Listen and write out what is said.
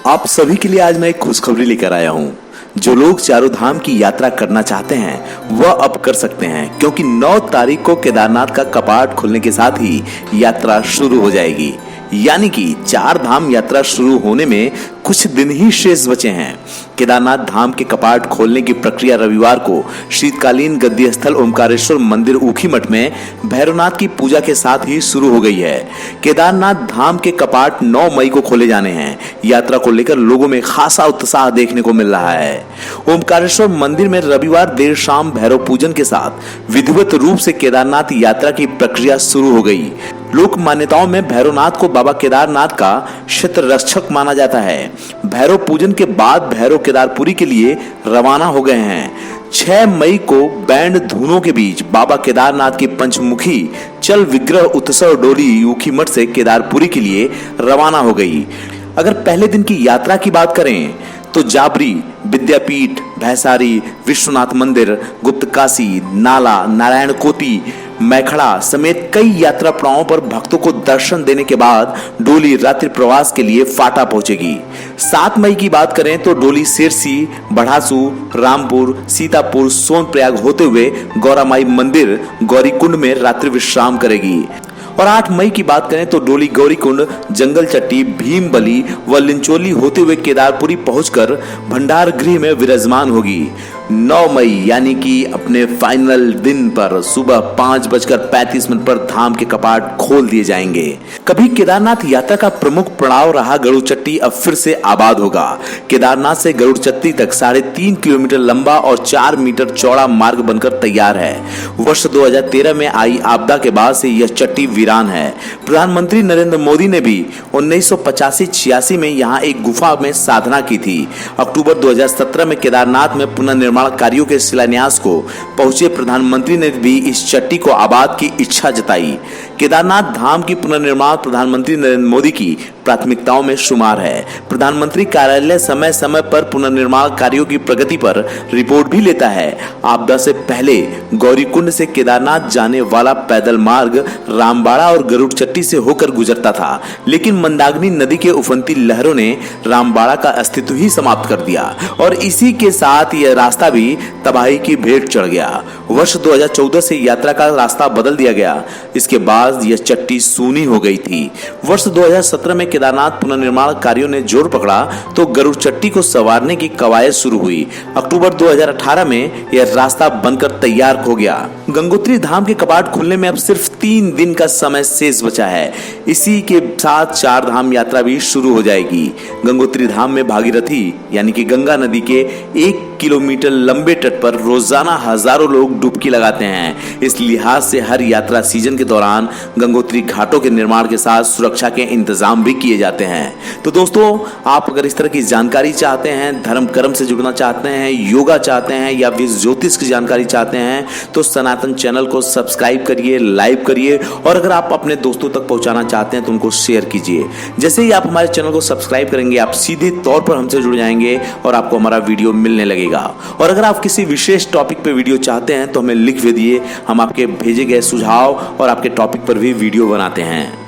आप सभी के लिए आज मैं एक खुशखबरी लेकर आया हूँ। जो लोग चारों धाम की यात्रा करना चाहते हैं वह अब कर सकते हैं, क्योंकि 9 तारीख को केदारनाथ का कपाट खुलने के साथ ही यात्रा शुरू हो जाएगी। यानी कि 4 धाम यात्रा शुरू होने में कुछ दिन ही शेष बचे हैं। केदारनाथ धाम के कपाट खोलने की प्रक्रिया रविवार को शीतकालीन गद्दी स्थल ओमकारेश्वर मंदिर ऊखीमठ में भैरवनाथ की पूजा के साथ ही शुरू हो गई है। केदारनाथ धाम के कपाट 9 मई को खोले जाने हैं। यात्रा को लेकर लोगों में खासा उत्साह देखने को मिल रहा है। ओमकारेश्वर मंदिर में रविवार देर शाम भैरव पूजन के साथ विधिवत रूप से केदारनाथ यात्रा की प्रक्रिया शुरू हो गई। लोक मान्यताओं में भैरवनाथ को बाबा केदारनाथ का क्षेत्र रक्षक माना जाता है। भैरव पूजन के बाद भैरव केदारपुरी के लिए रवाना हो गए हैं। 6 मई को बैंड धुनों के बीच बाबा केदारनाथ की पंचमुखी चल विग्रह उत्सव डोली ऊखीमठ से केदारपुरी के लिए रवाना हो गई। अगर पहले दिन की यात्रा की बात करें तो जाबरी, विद्यापीठ, भैसारी, विश्वनाथ मंदिर, गुप्तकाशी, नाला, नारायण कोटी, मैखड़ा समेत कई यात्रा पड़ावों पर भक्तों को दर्शन देने के बाद डोली रात्रि प्रवास के लिए फाटा पहुंचेगी। 7 मई की बात करें तो डोली सिरसी, बढ़ासू, रामपुर, सीतापुर, सोनप्रयाग होते हुए गौरामाई मंदिर गौरीकुंड में रात्रि विश्राम करेगी। और 8 मई की बात करें तो डोली गौरीकुंड, जंगल चट्टी, भीमबली व लिंचोली होते हुए केदारपुरी पहुंचकर भंडार गृह में विराजमान होगी। 9 मई यानी कि अपने फाइनल दिन पर सुबह 5:35 पर धाम के कपाट खोल दिए जाएंगे। कभी केदारनाथ यात्रा का प्रमुख पड़ाव रहा गरुड़चट्टी अब फिर से आबाद होगा। केदारनाथ से गरुड़चट्टी तक 3.5 किलोमीटर लंबा और 4 मीटर चौड़ा मार्ग बनकर तैयार है। वर्ष 2013 में आई आपदा के बाद से यह चट्टी वीरान है। प्रधानमंत्री नरेंद्र मोदी ने भी 1985-86 में यहाँ एक गुफा में साधना की थी। अक्टूबर 2017 में केदारनाथ में पुनर्निर्माण कार्यों के शिलान्यास को पहुंचे प्रधानमंत्री ने भी इस चट्टी को आबाद की इच्छा जताई। केदारनाथ धाम की पुनर्निर्माण प्रधानमंत्री नरेंद्र मोदी की प्राथमिकताओं में शुमार है। प्रधानमंत्री कार्यालय समय समय पर पुनर्निर्माण कार्यों की प्रगति पर रिपोर्ट भी लेता है। आपदा से पहले गौरीकुंड से केदारनाथ जाने वाला पैदल मार्ग रामबाड़ा और गरुड़चट्टी से होकर गुजरता था, लेकिन मंदाकिनी नदी के उफनती लहरों ने रामबाड़ा का अस्तित्व ही समाप्त कर दिया और इसी के साथ यह रास्ता भी तबाही की भेंट चढ़ गया। वर्ष 2014 से यात्रा का रास्ता बदल दिया गया। इसके बाद यह चट्टी सूनी हो गई थी। वर्ष 2017 में केदारनाथ पुनर्निर्माण कार्यों ने जोर पकड़ा तो गरुड़चट्टी को संवारने की कवायद शुरू हुई। अक्टूबर 2018 में यह रास्ता बनकर तैयार हो गया। गंगोत्री धाम के कपाट खुलने में अब सिर्फ 3 दिन का समय शेष बचा है। इसी के साथ 4 धाम यात्रा भी शुरू हो जाएगी। गंगोत्री धाम में भागीरथी यानी कि गंगा नदी के 1 किलोमीटर लंबे तट पर रोजाना हजारों लोग डुबकी लगाते हैं। इस लिहाज से हर यात्रा सीजन के दौरान गंगोत्री घाटों के निर्माण के साथ सुरक्षा के इंतजाम भी किए जाते हैं। तो दोस्तों, आप अगर इस तरह की जानकारी चाहते हैं, धर्म कर्म से जुड़ना चाहते हैं, योगा चाहते हैं या फिर ज्योतिष की जानकारी चाहते हैं तो सनातन चैनल को सब्सक्राइब करिए, लाइक करिए और अगर आप अपने दोस्तों तक पहुंचाना चाहते हैं तो उनको शेयर कीजिए। जैसे ही आप हमारे चैनल को सब्सक्राइब करेंगे आप सीधे तौर पर हमसे जुड़ जाएंगे और आपको हमारा वीडियो मिलने लगेगा। और अगर आप किसी विशेष टॉपिक पे वीडियो चाहते हैं तो हमें लिख दिए, हम आपके भेजे गए सुझाव और आपके टॉपिक पर भी वीडियो बनाते हैं।